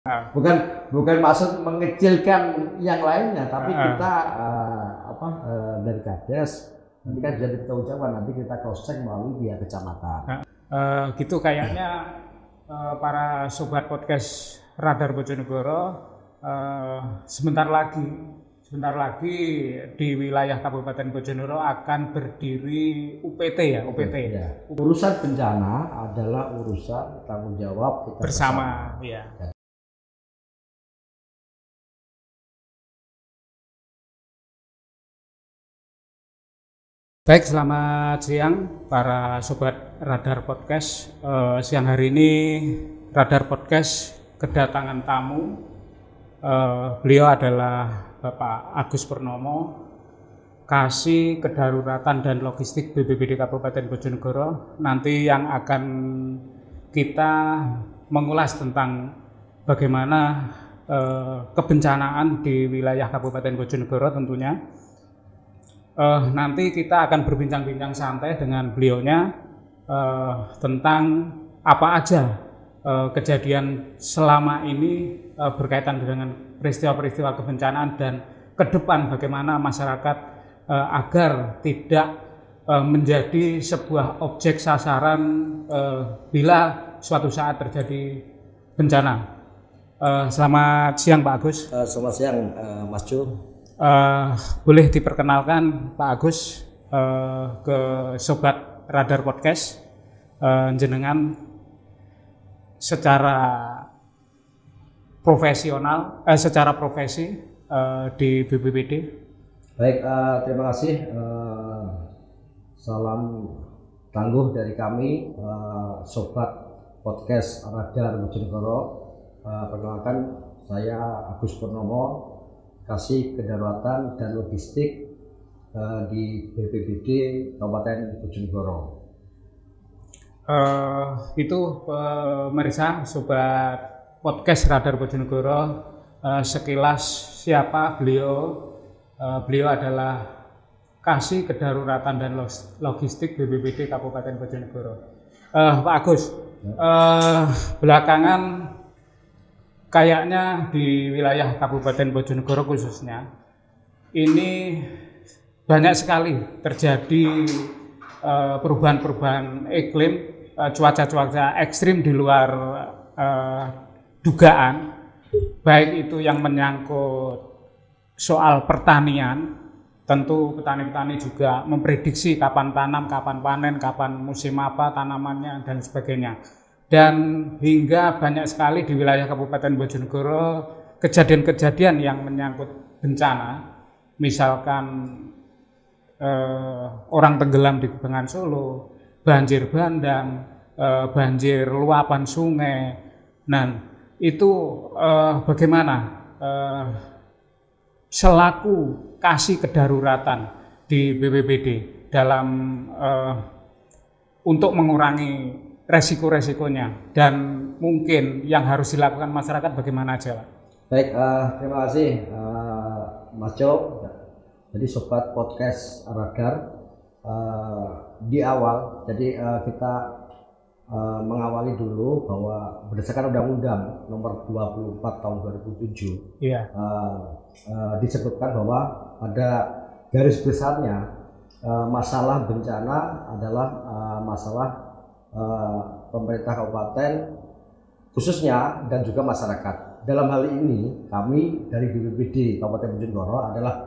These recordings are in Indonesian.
Bukan maksud mengecilkan yang lainnya, tapi kita dari Kades nanti kan jadi bertanggung nanti kita cross check melalui pihak kecamatan. Gitu kayaknya para sobat podcast Radar Bojonegoro, sebentar lagi di wilayah Kabupaten Bojonegoro akan berdiri UPT ya, UPT. Ya. Urusan bencana adalah urusan tanggung jawab kita bersama. Ya. Baik, selamat siang para sobat Radar Podcast. Siang hari ini Radar Podcast kedatangan tamu. Beliau adalah Bapak Agus Purnomo, Kasih Kedaruratan dan Logistik BPBD Kabupaten Bojonegoro. Nanti yang akan kita mengulas tentang bagaimana kebencanaan di wilayah Kabupaten Bojonegoro tentunya. Nanti kita akan berbincang-bincang santai dengan beliaunya tentang apa aja kejadian selama ini berkaitan dengan peristiwa-peristiwa kebencanaan dan ke depan bagaimana masyarakat agar tidak menjadi sebuah objek sasaran bila suatu saat terjadi bencana. Selamat siang Pak Agus. Selamat siang Mas Jo. Boleh diperkenalkan Pak Agus ke Sobat Radar Podcast, jenengan secara profesional, secara profesi di BPBD. Baik, terima kasih. Salam tangguh dari kami, Sobat Podcast Radar Bojonegoro. Perkenalkan, saya Agus Purnomo, Kasih Kedaruratan dan Logistik di BPBD Kabupaten Bojonegoro. Itu pemirsa Sobat Podcast Radar Bojonegoro, sekilas siapa beliau. Beliau adalah Kasih Kedaruratan dan Logistik BPBD Kabupaten Bojonegoro. Pak Agus, belakangan kayaknya di wilayah Kabupaten Bojonegoro khususnya ini banyak sekali terjadi perubahan-perubahan iklim, cuaca-cuaca ekstrim di luar dugaan, baik itu yang menyangkut soal pertanian. Tentu petani-petani juga memprediksi kapan tanam, kapan panen, kapan musim apa tanamannya dan sebagainya. Dan hingga banyak sekali di wilayah Kabupaten Bojonegoro kejadian-kejadian yang menyangkut bencana, misalkan orang tenggelam di Bengawan Solo, banjir bandang, banjir luapan sungai. Nah, itu bagaimana selaku Kasih Kedaruratan di BPBD dalam untuk mengurangi resiko-resikonya dan mungkin yang harus dilakukan masyarakat bagaimana aja Pak? Baik, terima kasih Mas Jo. Jadi Sobat Podcast Radar, di awal jadi kita mengawali dulu bahwa berdasarkan Undang-Undang Nomor 24 Tahun 2007 disebutkan bahwa pada garis besarnya masalah bencana adalah masalah pemerintah kabupaten khususnya dan juga masyarakat. Dalam hal ini kami dari BPBD Kabupaten Bojonegoro adalah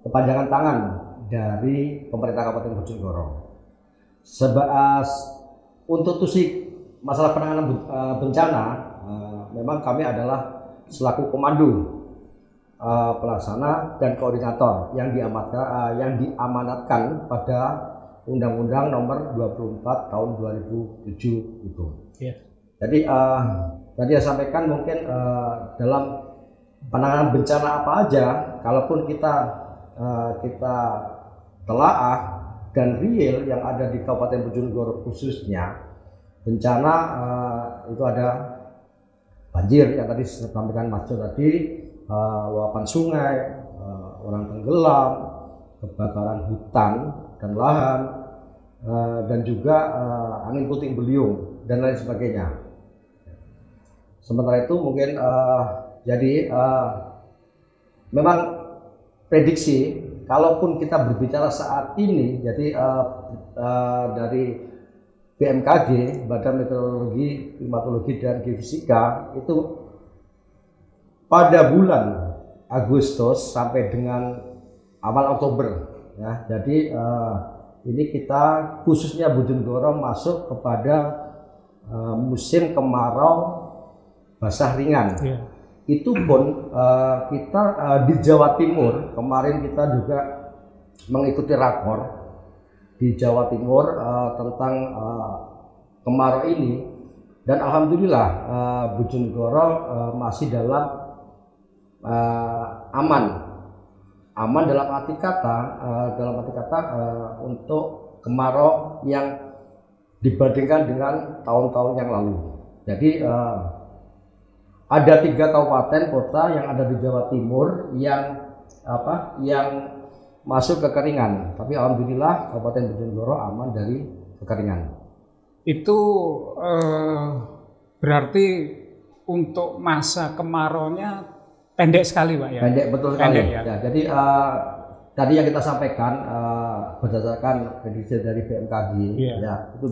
kepanjangan tangan dari pemerintah Kabupaten Bojonegoro. Untuk tusik masalah penanganan bencana, memang kami adalah selaku komando pelaksana dan koordinator yang diamanatkan pada Undang-Undang Nomor 24 Tahun 2007 itu. Yeah. Jadi tadi saya sampaikan mungkin dalam penanganan bencana apa aja, kalaupun kita telaah dan real yang ada di Kabupaten Bojonegoro khususnya bencana itu ada banjir yang tadi saya sampaikan Mas Jo tadi, luapan sungai, orang tenggelam, kebakaran hutan dan lahan, dan juga angin puting beliung dan lain sebagainya. Sementara itu mungkin jadi memang prediksi, kalaupun kita berbicara saat ini, jadi dari BMKG, Badan Meteorologi, Klimatologi dan Geofisika, itu pada bulan Agustus sampai dengan awal Oktober, ya. Jadi ini kita khususnya Bojonegoro masuk kepada musim kemarau basah ringan. Yeah. Itu pun kita di Jawa Timur kemarin kita juga mengikuti rakor di Jawa Timur tentang kemarau ini, dan alhamdulillah Bojonegoro masih dalam aman dalam arti kata untuk kemarau yang dibandingkan dengan tahun-tahun yang lalu. Jadi ada 3 kabupaten kota yang ada di Jawa Timur yang masuk kekeringan, tapi alhamdulillah Kabupaten Bojonegoro aman dari kekeringan. Itu berarti untuk masa kemaraunya pendek sekali, Pak, ya? Pendek, betul sekali. Pendek, ya. Jadi tadi yang kita sampaikan berdasarkan prediksi dari BMKG, ya, itu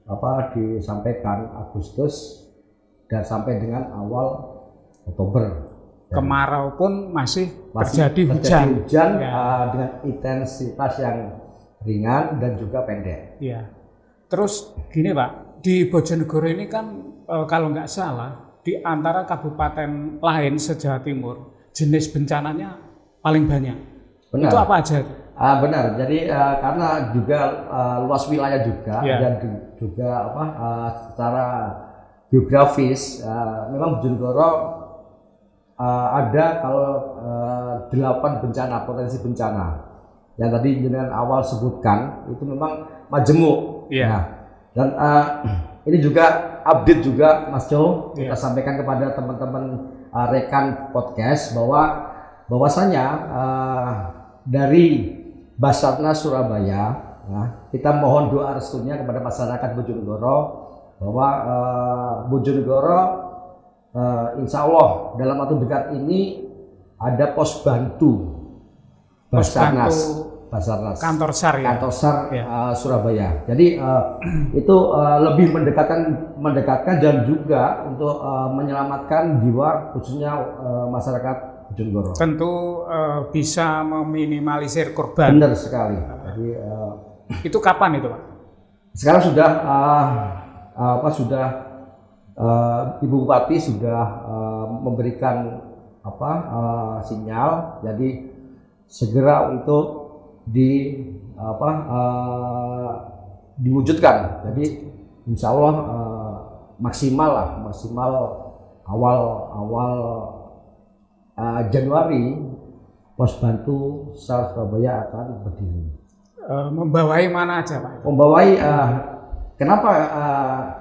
disampaikan Agustus dan sampai dengan awal Oktober. Kemarau pun masih terjadi hujan ya. Dengan intensitas yang ringan dan juga pendek. Ya. Terus gini, Pak, di Bojonegoro ini kan kalau nggak salah di antara kabupaten lain se-Jawa Timur jenis bencananya paling banyak. Benar. Itu apa aja? Benar. Jadi karena juga luas wilayah juga, dan juga secara geografis memang Bojonegoro ada kalau 8 bencana, potensi bencana yang tadi dengan awal sebutkan itu memang majemuk. Nah, dan ini juga update juga Mas Jo, kita sampaikan kepada teman-teman rekan podcast bahwasanya dari Basarnas Surabaya, kita mohon doa restunya kepada masyarakat Bojonegoro bahwa Bojonegoro insya Allah dalam waktu dekat ini ada pos bantu Basarnas kantor SAR, ya? Kantor SAR Surabaya. Jadi itu lebih mendekatkan dan juga untuk menyelamatkan jiwa khususnya masyarakat Bojonegoro. Tentu bisa meminimalisir korban. Benar sekali. Jadi itu kapan itu, Pak? Sekarang sudah Ibu Bupati sudah memberikan sinyal, jadi segera untuk diwujudkan. Jadi insya Allah maksimal awal Januari pos bantu SAR Surabaya akan berdiri. Membawai mana aja, Pak? Membawai kenapa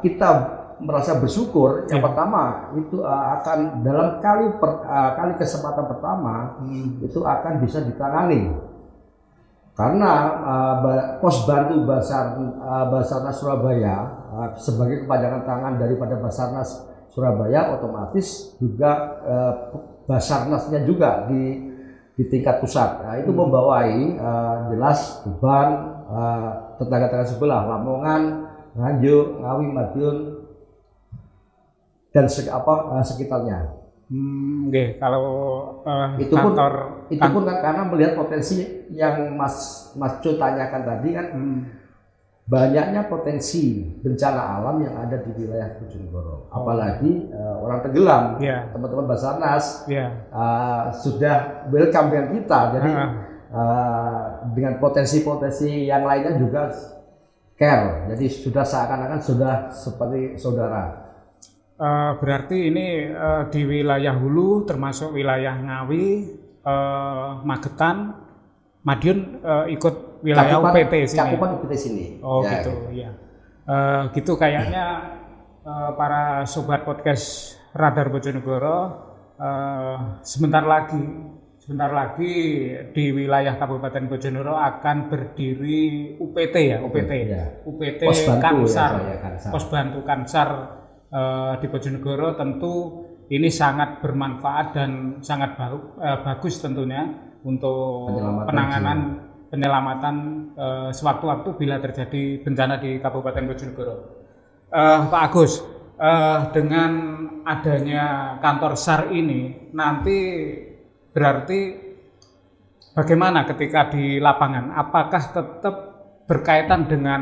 kita merasa bersyukur? Yang pertama itu akan dalam kali kesempatan pertama itu akan bisa ditangani. Karena pos bantu Basarnas Surabaya sebagai kepanjangan tangan daripada Basarnas Surabaya, otomatis juga Basarnasnya juga di tingkat pusat. Nah, itu membawai jelas beban tetangga-tetangga sebelah, Lamongan, Nganjuk, Ngawi, Madiun dan sekitarnya. Kalau itu pun kan karena melihat potensi yang Mas Jo tanyakan tadi kan, banyaknya potensi bencana alam yang ada di wilayah Bojonegoro, apalagi orang tenggelam, teman-teman Basarnas sudah welcome dengan kita, jadi dengan potensi-potensi yang lainnya juga care, jadi sudah seakan-akan sudah seperti saudara. Berarti ini di wilayah hulu termasuk wilayah Ngawi, Magetan, Madiun ikut wilayah UPT sini. Cakupan UPT sini. Oh ya, gitu ya. Gitu kayaknya para sobat podcast Radar Bojonegoro, sebentar lagi di wilayah Kabupaten Bojonegoro akan berdiri UPT ya, UPT. UPT Pos Bantu Kansar. Kansar. Pos Bantu Kansar di Bojonegoro tentu ini sangat bermanfaat dan sangat bagus tentunya untuk penyelamatan sewaktu-waktu bila terjadi bencana di Kabupaten Bojonegoro. Pak Agus, dengan adanya kantor SAR ini nanti berarti bagaimana ketika di lapangan? Apakah tetap berkaitan dengan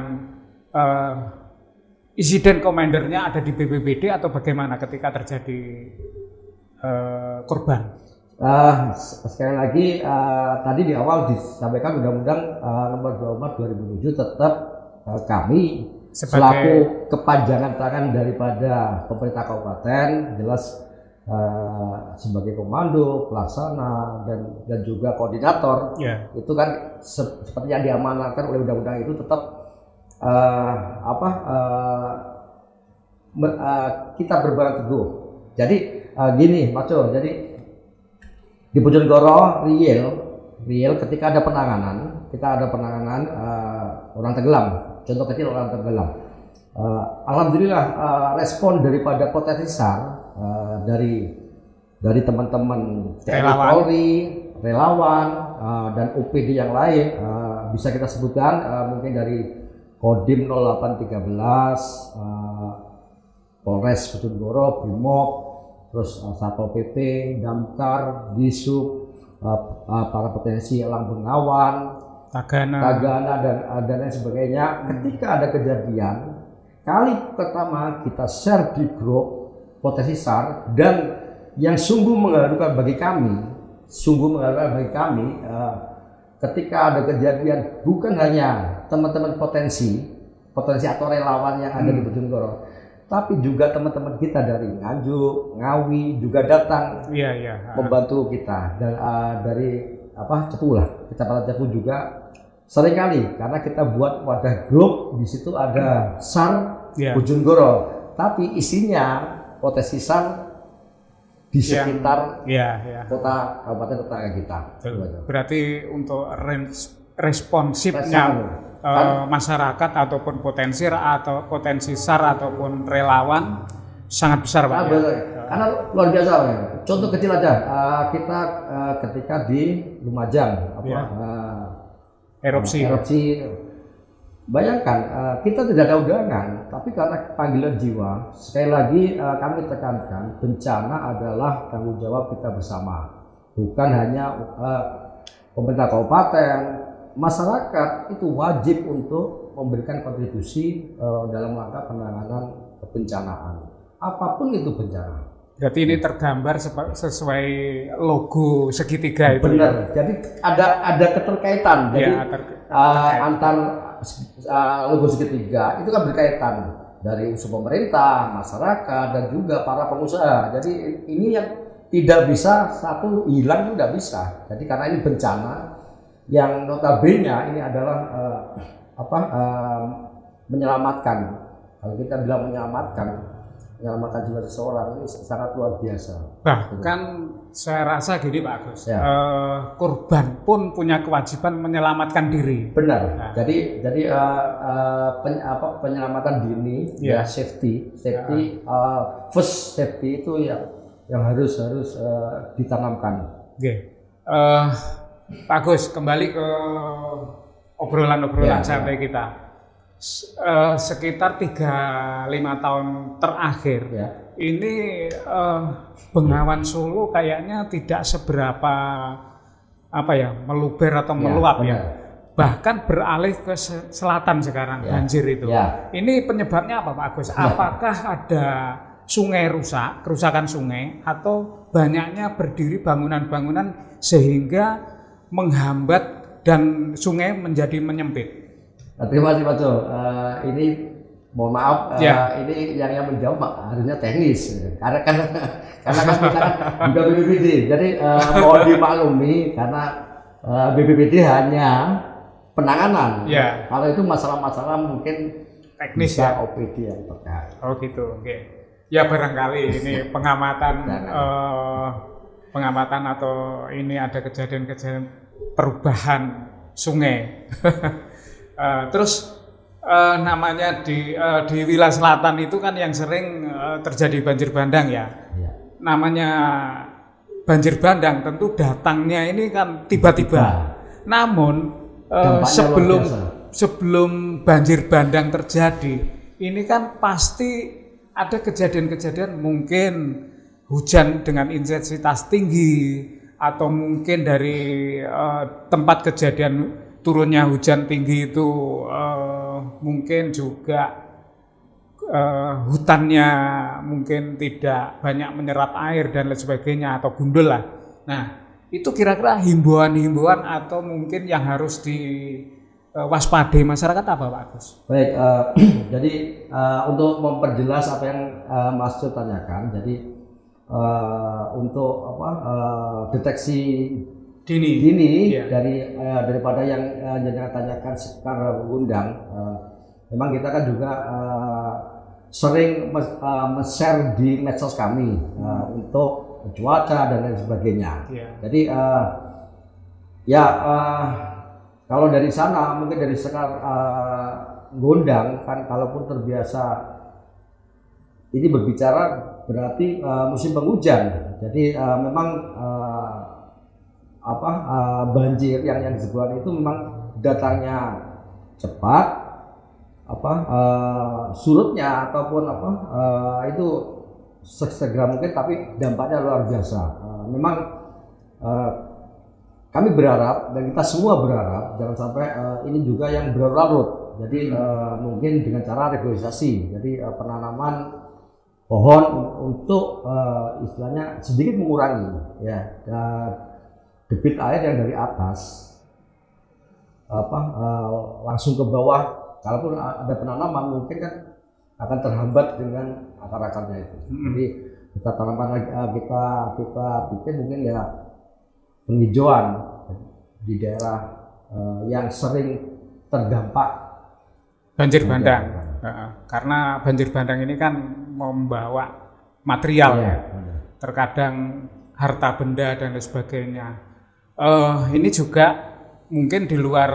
insiden komandernya ada di BPBD atau bagaimana ketika terjadi korban? Sekali lagi tadi di awal disampaikan Undang-Undang Nomor 24 2007 tetap kami selaku kepanjangan tangan daripada pemerintah kabupaten, jelas sebagai komando, pelaksana dan juga koordinator, itu kan seperti yang diamanatkan oleh undang-undang itu tetap kita berpegang teguh. Jadi gini Mas Jo, jadi di Bojonegoro real ketika ada penanganan, orang tenggelam. Contoh kecil orang tenggelam. Alhamdulillah respon daripada potensi SAR dari teman-teman TNI Polri, relawan dan OPD yang lain bisa kita sebutkan mungkin dari Kodim 0813, Polres Bojonegoro, Brimob, terus Satpol PP, Damkar, Disub, para potensi Elang Bengawan, Tagana dan lain sebagainya. Ketika ada kejadian, kali pertama kita share di grup potensi SAR, dan yang sungguh mengharukan bagi kami, ketika ada kejadian bukan hanya teman-teman potensi atau relawan yang ada di Bojonegoro, tapi juga teman-teman kita dari Nganjuk, Ngawi juga datang membantu kita, dan dari Cepu lah, Kecamatan Cepu juga seringkali karena kita buat wadah grup, di situ ada SAR Bojonegoro, tapi isinya potensi SAR di sekitar kota kabupaten tetangga kita. Berarti untuk responsifnya masyarakat ataupun potensi SAR ataupun relawan sangat besar Pak. Karena luar biasa. Contoh kecil aja, kita ketika di Lumajang erupsi. Bayangkan kita tidak ada undangan, tapi karena panggilan jiwa, sekali lagi kami tekankan, bencana adalah tanggung jawab kita bersama, bukan hanya pemerintah kabupaten, masyarakat itu wajib untuk memberikan kontribusi dalam rangka penanganan kebencanaan, apapun itu bencana. Berarti ini tergambar sesuai logo segitiga itu. Benar. Jadi ada keterkaitan. Jadi antar logo segitiga itu kan berkaitan dari unsur pemerintah, masyarakat, dan juga para pengusaha. Jadi ini yang tidak bisa satu hilang, itu tidak bisa. Jadi karena ini bencana yang notabene ini adalah menyelamatkan. Kalau kita bilang menyelamatkan jiwa seseorang ini sangat luar biasa. Bahkan saya rasa gini Pak Agus, korban pun punya kewajiban menyelamatkan diri. Benar. Nah. Jadi penyelamatan dini, safety, first safety itu yang harus ditanamkan. Oke. Pak Agus, kembali ke obrolan sampai kita. Sekitar 3-5 tahun terakhir ini Bengawan Solo kayaknya tidak seberapa meluber atau meluap bahkan beralih ke selatan sekarang banjir itu. Ini penyebabnya apa Pak Agus? Apakah ada sungai kerusakan sungai, atau banyaknya berdiri bangunan-bangunan sehingga menghambat dan sungai menjadi menyempit? Terima kasih Pak Jo. Ini mohon maaf, ini yang menjawab harusnya teknis, karena kan kita juga BPBD. Jadi mohon dimaklumi karena BPBD hanya penanganan. Kalau itu masalah-masalah mungkin teknis OPD yang terkait. Oh gitu. Oke. Ya barangkali ini pengamatan atau ini ada kejadian-kejadian perubahan sungai. Terus Namanya di wilayah selatan itu kan yang sering terjadi banjir bandang ya. Ya. Namanya banjir bandang tentu datangnya ini kan tiba-tiba. Namun sebelum banjir bandang terjadi, ini kan pasti ada kejadian-kejadian mungkin hujan dengan intensitas tinggi atau mungkin dari tempat kejadian turunnya hujan tinggi itu mungkin juga hutannya mungkin tidak banyak menyerap air dan lain sebagainya atau gundul lah. Nah, itu kira-kira himbauan-himbauan atau mungkin yang harus diwaspadai masyarakat apa Pak Agus? Baik, jadi untuk memperjelas apa yang Mas Cuk tanyakan, jadi untuk deteksi dini iya. Daripada yang jenengan tanyakan secara mengundang, memang kita kan juga sering share di medsos kami untuk cuaca dan lain sebagainya. Jadi kalau dari sana mungkin dari sekarang ngundang kan, kalaupun terbiasa ini berbicara berarti musim penghujan. Jadi memang banjir yang disebutkan itu memang datangnya cepat, surutnya ataupun itu segera mungkin, tapi dampaknya luar biasa. Memang kami berharap dan kita semua berharap jangan sampai ini juga yang berlarut. Jadi mungkin dengan cara regularisasi, jadi penanaman pohon untuk istilahnya sedikit mengurangi ya debit air yang dari atas langsung ke bawah. Kalaupun ada penanaman mungkin kan akan terhambat dengan akar-akarnya itu. Jadi kita tanamkan lagi, kita bikin mungkin ya penghijauan di daerah yang sering terdampak banjir bandang. Karena banjir bandang ini kan membawa material ya, terkadang harta benda dan lain sebagainya. Ini juga mungkin di luar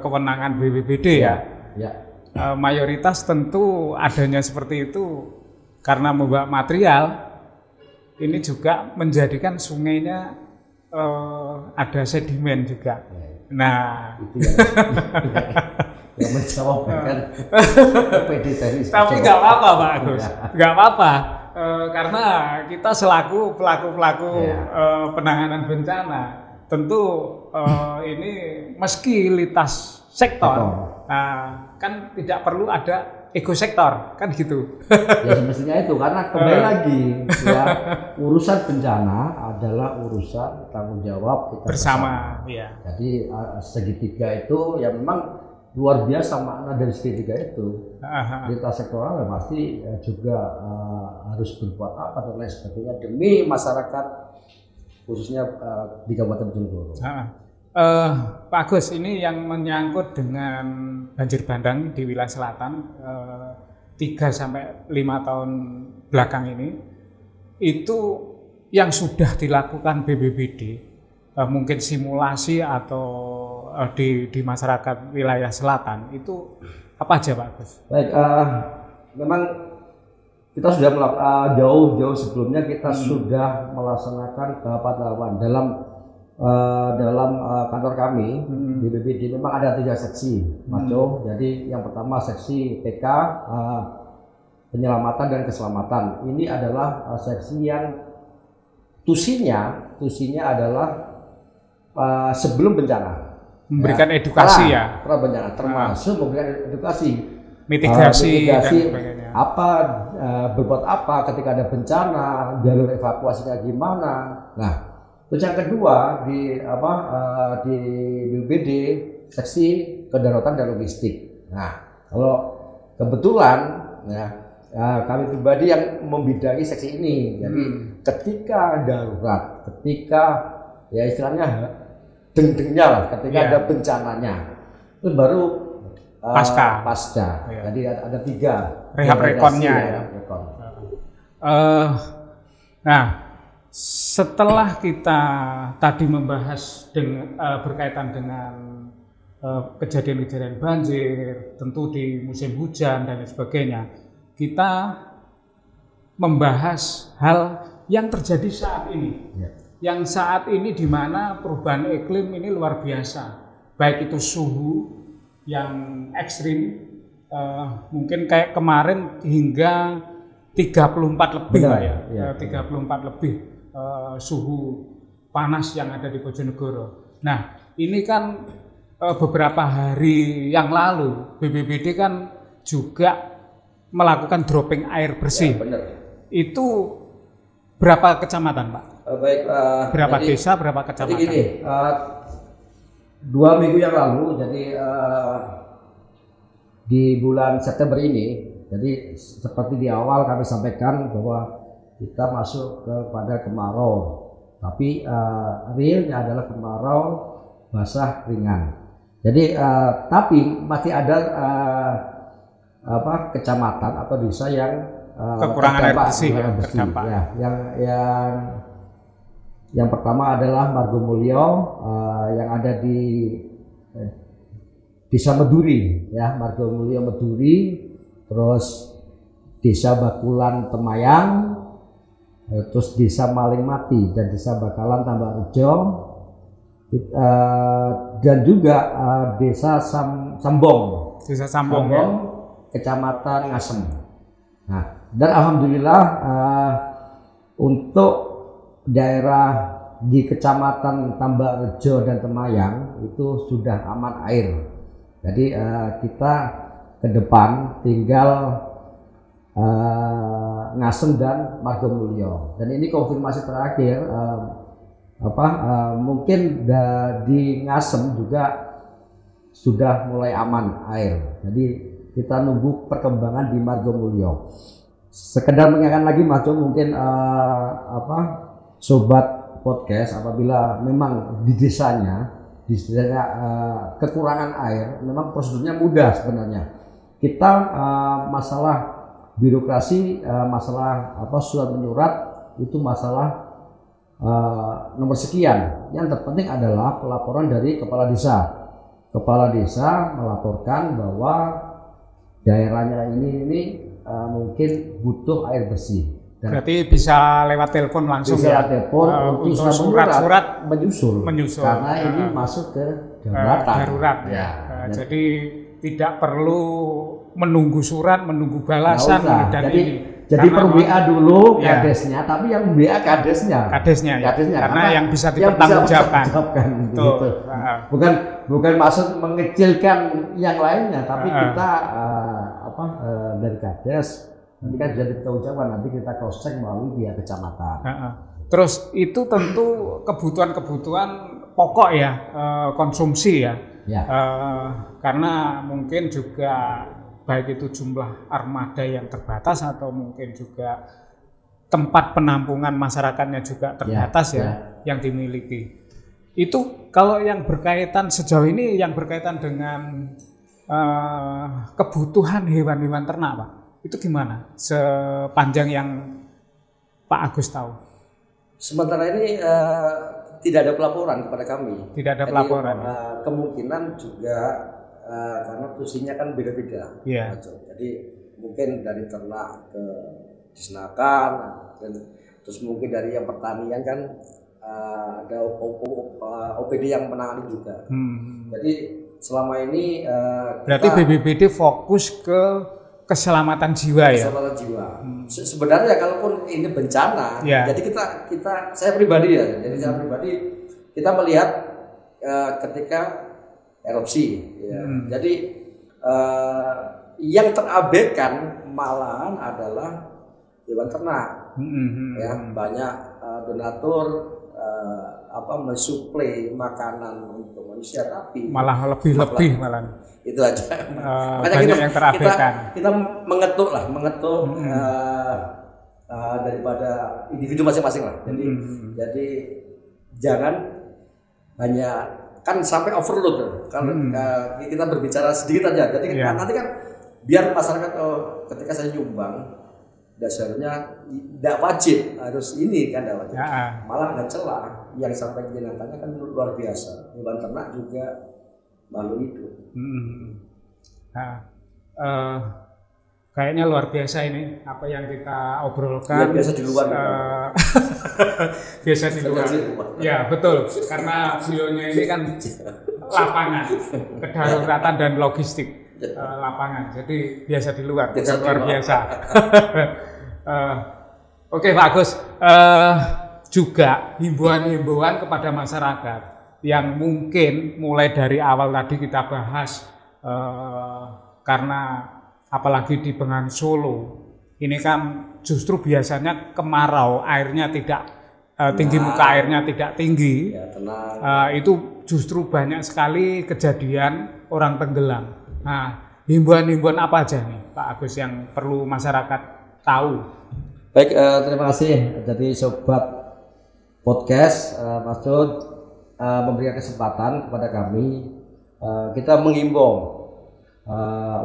kewenangan BPBD ya. Mayoritas tentu adanya seperti itu karena membawa material. Ini juga menjadikan sungainya ada sedimen juga. Nah, itu yang menjawab kan PD teknis. Tapi nggak apa-apa Pak Agus, nggak apa-apa. Karena kita selaku pelaku penanganan bencana, tentu ini meski lintas sektor, kan tidak perlu ada ego sektor, kan gitu. Ya semestinya itu, karena kembali lagi ya, urusan bencana adalah urusan tanggung jawab kita bersama. Ya. Jadi segitiga itu ya memang luar biasa makna dari segitiga itu. Lintas sektoral ya pasti juga harus berbuat apa dan lain sebagainya demi masyarakat khususnya di Kabupaten Bojonegoro. Pak Agus, ini yang menyangkut dengan banjir bandang di wilayah selatan 3-5 tahun belakang ini, itu yang sudah dilakukan BPBD, mungkin simulasi atau di masyarakat wilayah selatan itu apa aja Pak Agus? Baik, memang kita sudah melakukan jauh sebelumnya kita sudah melaksanakan tahapan dalam kantor kami BPBD. Memang ada 3 seksi, Mas Jo. Jadi yang pertama seksi PK, penyelamatan dan keselamatan. Ini adalah seksi yang tusinya adalah sebelum bencana. Memberikan edukasi pra bencana, termasuk memberikan edukasi, mitigasi dan sebagainya. Berbuat apa ketika ada bencana, jalur evakuasinya gimana. Nah, terus yang kedua di BPBD seksi kedaruratan dan logistik. Nah, kalau kebetulan kami pribadi yang membidangi seksi ini. Jadi ketika darurat, ketika ya istilahnya deng-dengnya lah, ketika ada bencananya, itu baru pasca. Ya. Jadi ada 3 rehab rekonnya ya. Nah, setelah kita tadi membahas berkaitan dengan kejadian-kejadian banjir, tentu di musim hujan dan lain sebagainya, kita membahas hal yang terjadi saat ini. Ya. Yang saat ini di mana perubahan iklim ini luar biasa, baik itu suhu yang ekstrim, mungkin kayak kemarin hingga 34 lebih lah ya, 34 lebih suhu panas yang ada di Bojonegoro. Nah, ini kan beberapa hari yang lalu BPBD kan juga melakukan dropping air bersih. Ya, benar. Itu berapa kecamatan, Pak? Baik, berapa desa, berapa kecamatan? Jadi gini, 2 minggu yang lalu, jadi di bulan September ini, jadi seperti di awal kami sampaikan bahwa kita masuk kepada kemarau, tapi realnya adalah kemarau basah ringan. Jadi tapi masih ada kecamatan atau desa yang kekurangan air bersih, terdampak. Ya, yang pertama adalah Margomulyo yang ada di Desa Meduri, ya, Margomulyo Meduri, terus Desa Bakulan Temayang, terus Desa Malingmati dan Desa Bakalan Tambak Rejo, dan juga Desa Sambong, Desa Sambong, ya. Kecamatan Ngasem. Nah, dan alhamdulillah untuk daerah di Kecamatan Tambak Rejo dan Temayang itu sudah aman air. Jadi kita ke depan tinggal Ngasem dan Margomulyo. Dan ini konfirmasi terakhir, mungkin di Ngasem juga sudah mulai aman air. Jadi kita nunggu perkembangan di Margomulyo. Sekedar mengingatkan lagi Mas Jo, mungkin sobat podcast, apabila memang di desanya kekurangan air, memang prosedurnya mudah sebenarnya. Kita masalah birokrasi, masalah surat menyurat itu masalah nomor sekian. Yang terpenting adalah pelaporan dari kepala desa. Kepala desa melaporkan bahwa daerahnya ini mungkin butuh air bersih. Dan berarti bisa lewat telepon langsung, bisa telepon untuk surat-surat menyusul karena ini masuk ke darurat. Ya. Jadi tidak perlu menunggu surat, menunggu balasan dan jadi per WA dulu kadesnya, tapi yang WA kadesnya karena yang bisa dipertanggungjawabkan. Gitu. Bukan maksud mengecilkan yang lainnya, tapi kita dari kades nanti kan jadi tahu-jawab, nanti kita cross check melalui pihak kecamatan. Terus itu tentu kebutuhan pokok ya, konsumsi ya. Karena mungkin juga baik itu jumlah armada yang terbatas atau mungkin juga tempat penampungan masyarakatnya juga terbatas yang dimiliki. Itu kalau yang berkaitan sejauh ini yang berkaitan dengan kebutuhan hewan-hewan ternak, Pak. Itu gimana sepanjang yang Pak Agus tahu? Sementara ini tidak ada pelaporan kepada kami. Tidak ada pelaporan. Kemungkinan juga karena fungsinya kan beda-beda. Jadi mungkin dari ternak ke disnakan, terus mungkin dari yang pertanian kan ada OPD yang menangani juga. Jadi selama ini berarti BPBD fokus ke keselamatan jiwa ya. Keselamatan jiwa. Sebenarnya kalaupun ini bencana, jadi saya pribadi kita melihat ketika erupsi. Jadi yang terabaikan malahan adalah hewan ternak. Banyak donatur mensuplai makanan untuk manusia, tapi malah lebih malah itu aja. Banyak yang terabaikan. Kita mengetuk daripada individu masing-masing lah. Jadi jangan hanya kan sampai overload. Kalau kita berbicara sedikit aja. Jadi nanti kan biar masyarakat ketika saya nyumbang dasarnya tidak wajib harus ini kan, tidak wajib. Malah ada celah yang sampai jenazahnya kan luar biasa. Hewan ternak juga malu itu. Nah, kayaknya luar biasa ini apa yang kita obrolkan. Ya, biasa di luar. Biasa di luar. Ya betul, karena beliaunya ini kan lapangan, kedaruratan dan logistik lapangan. Jadi biasa di luar, bukan luar biasa. Oke Pak Agus, juga himbauan-himbauan kepada masyarakat yang mungkin mulai dari awal tadi kita bahas, karena apalagi di Bengawan Solo ini kan justru biasanya kemarau, airnya tidak tinggi, muka airnya tidak tinggi, ya, itu justru banyak sekali kejadian orang tenggelam. Nah, himbauan-himbauan apa aja nih Pak Agus yang perlu masyarakat tahu? Baik, terima kasih. Jadi sobat podcast, Mas Jod memberikan kesempatan kepada kami. Kita menghimbau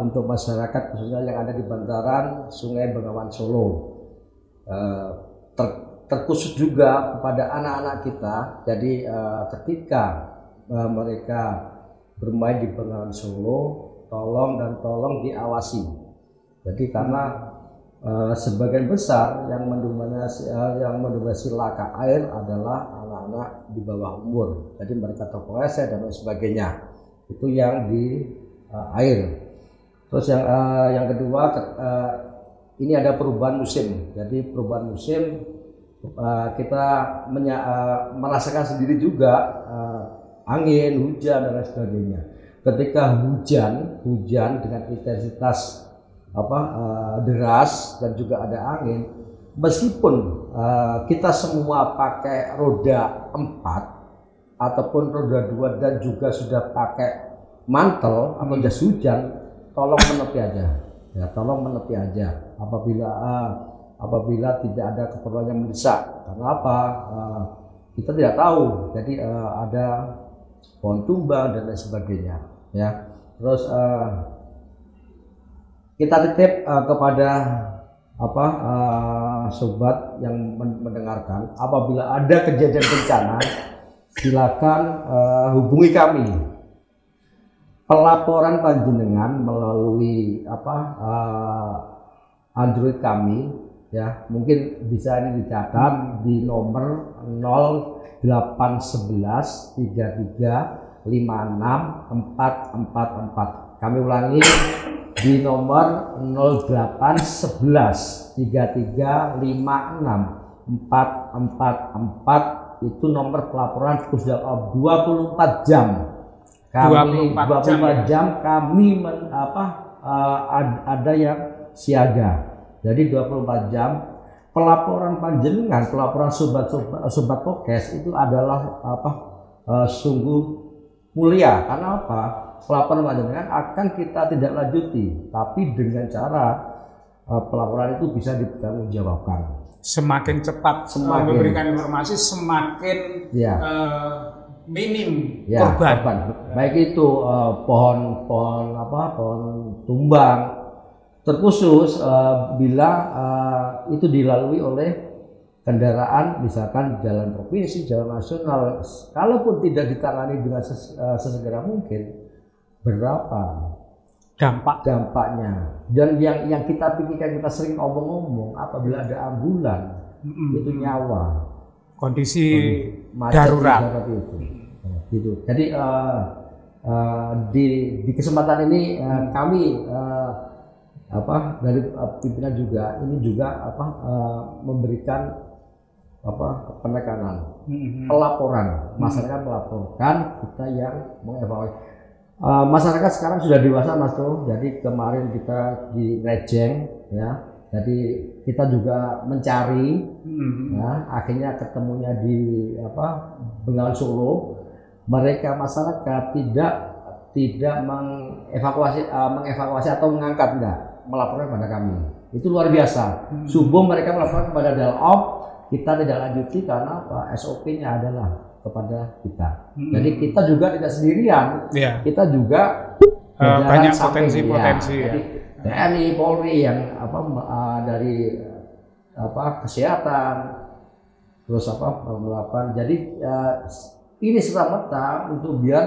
untuk masyarakat khususnya yang ada di bantaran Sungai Bengawan Solo, terkhusus juga kepada anak-anak kita. Jadi ketika mereka bermain di Bengawan Solo, tolong diawasi. Jadi karena sebagian besar yang mendominasi laka air adalah anak-anak di bawah umur. Jadi mereka terpeleset dan lain sebagainya. Itu yang di air. Terus yang kedua, ini ada perubahan musim. Jadi perubahan musim kita merasakan sendiri juga, angin, hujan dan lain sebagainya. Ketika hujan dengan intensitas deras dan juga ada angin, meskipun kita semua pakai roda 4 ataupun roda 2 dan juga sudah pakai mantel atau jas hujan, tolong menepi aja. Ya, tolong menepi aja apabila tidak ada keperluan yang mendesak. Karena apa? Kita tidak tahu. Jadi ada pohon tumbang dan lain sebagainya. Ya. Terus kita titip kepada sobat yang mendengarkan, apabila ada kejadian bencana, silakan hubungi kami. Pelaporan panjenengan melalui Android kami, ya mungkin bisa ini dicatat di nomor 0811 33 56 444. Kami ulangi, di nomor 0811 33 56 444. Itu nomor pelaporan khusus 24 jam. Kami 24 jam kami ada yang siaga. Jadi 24 jam pelaporan panjenengan, pelaporan sobat podcast itu adalah sungguh mulia. Karena apa? Pelaporan panjenengan akan kita tidak lanjuti, tapi dengan cara pelaporan itu bisa dipertanggungjawabkan. Semakin cepat memberikan informasi, semakin minim korban. Baik itu pohon tumbang, terkhusus bila itu dilalui oleh kendaraan misalkan jalan provinsi, jalan nasional. Kalaupun tidak ditangani dengan sesegera mungkin, berapa dampaknya. Dan yang kita pikirkan, kita sering omong-omong, apabila ada ambulan itu nyawa, kondisi darurat itu. Gitu. Jadi di kesempatan ini kami dari pimpinan juga ini juga memberikan penekanan, pelaporan. Masyarakat melaporkan, kita yang mengevaluasi. Masyarakat sekarang sudah dewasa, Mas Bro. Jadi kemarin kita di Rejeng, ya. Jadi kita juga mencari, ya, akhirnya ketemunya di Bengawan Solo. Mereka masyarakat tidak mengevakuasi atau mengangkat, melaporkan kepada kami. Itu luar biasa. Subuh mereka melaporkan kepada Dalop, kita tidak lanjuti karena SOP-nya adalah kepada kita. Jadi kita juga tidak sendirian. Kita juga banyak potensi-potensi. Jadi TNI, Polri yang dari kesehatan, terus melakukan. Jadi ini serta-merta untuk biar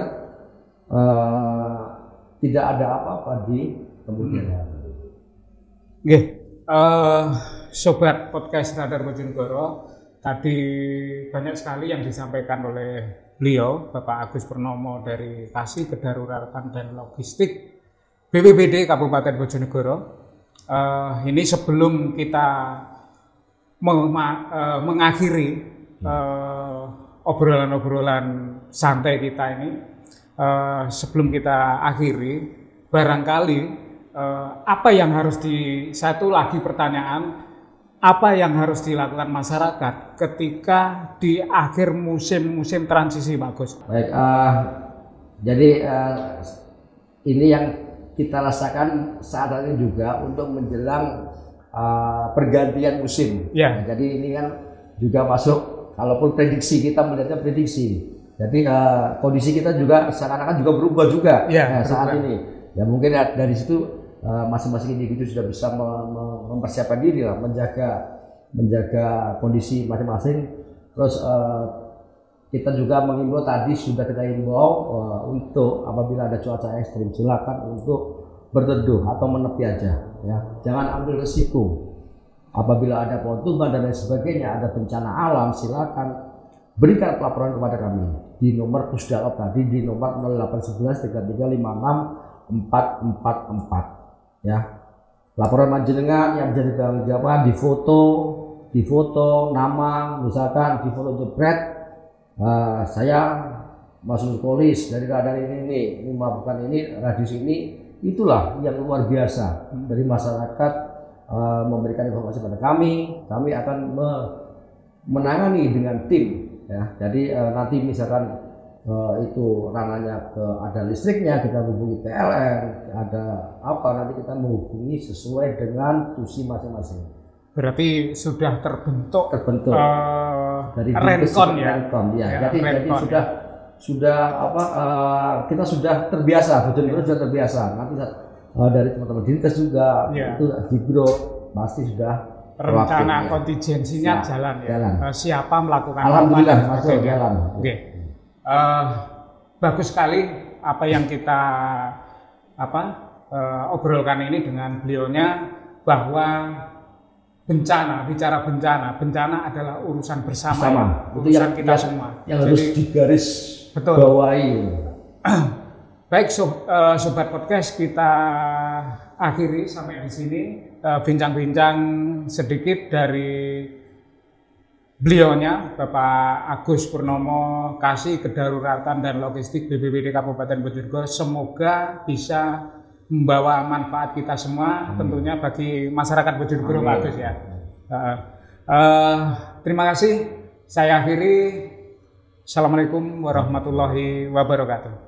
tidak ada apa-apa di kemudian hari. Nggih, sobat podcast Radar Bojonegoro, tadi banyak sekali yang disampaikan oleh beliau, Bapak Agus Purnomo dari Kasih Kedaruratan dan Logistik BPBD Kabupaten Bojonegoro. Ini sebelum kita mengakhiri obrolan-obrolan santai kita ini, sebelum kita akhiri, barangkali apa yang harus satu lagi pertanyaan, apa yang harus dilakukan masyarakat ketika di akhir musim transisi, Pak Gus? Baik, jadi ini yang kita rasakan saat ini juga untuk menjelang pergantian musim. Ya. Nah, jadi ini kan juga masuk, kalaupun prediksi kita melihatnya prediksi. Jadi kondisi kita juga seakan-akan juga berubah juga saat ini. Ya mungkin dari situ masing-masing individu sudah bisa mempersiapkan diri lah, menjaga kondisi masing-masing. Terus kita juga mengimbau, tadi sudah kita himbau untuk apabila ada cuaca ekstrim silakan untuk berteduh atau menepi aja, ya. Jangan ambil resiko. Apabila ada pohon tumbang dan lain sebagainya, ada bencana alam, silakan berikan pelaporan kepada kami di nomor Pusdalop tadi, di nomor 0811 3356 444, ya. Laporan panjenengan yang menjadi tanggung jawab difoto nama, misalkan difoto jebret, saya masuk polis dari keadaan ini melakukan ini, radius ini. Itulah yang luar biasa dari masyarakat, memberikan informasi pada kami akan menangani dengan tim, ya. Jadi nanti misalkan itu ranahnya ada listriknya, kita hubungi PLN, ada apa, nanti kita menghubungi sesuai dengan tusi masing-masing. Berarti sudah terbentuk dari Renkon, ya. Jadi sudah kita sudah terbiasa, betul-betul sudah terbiasa. Nanti dari teman-teman dinkes juga itu di grup pasti sudah rencana kontingensinya jalan. Siapa melakukan alhamdulillah masuk jalan. Oke. Bagus sekali apa yang kita obrolkan ini dengan beliaunya, bahwa bicara bencana adalah urusan bersama. Urusan kita semua. Yang harus digaris bawahi. Baik, sobat podcast, kita akhiri sampai di sini bincang-bincang sedikit dari beliaunya, Bapak Agus Purnomo, Kasih Kedaruratan dan Logistik BPBD Kabupaten Bojonegoro. Semoga bisa membawa manfaat kita semua, tentunya bagi masyarakat Bojonegoro, Pak Agus, ya. Terima kasih. Saya akhiri. Assalamualaikum warahmatullahi wabarakatuh.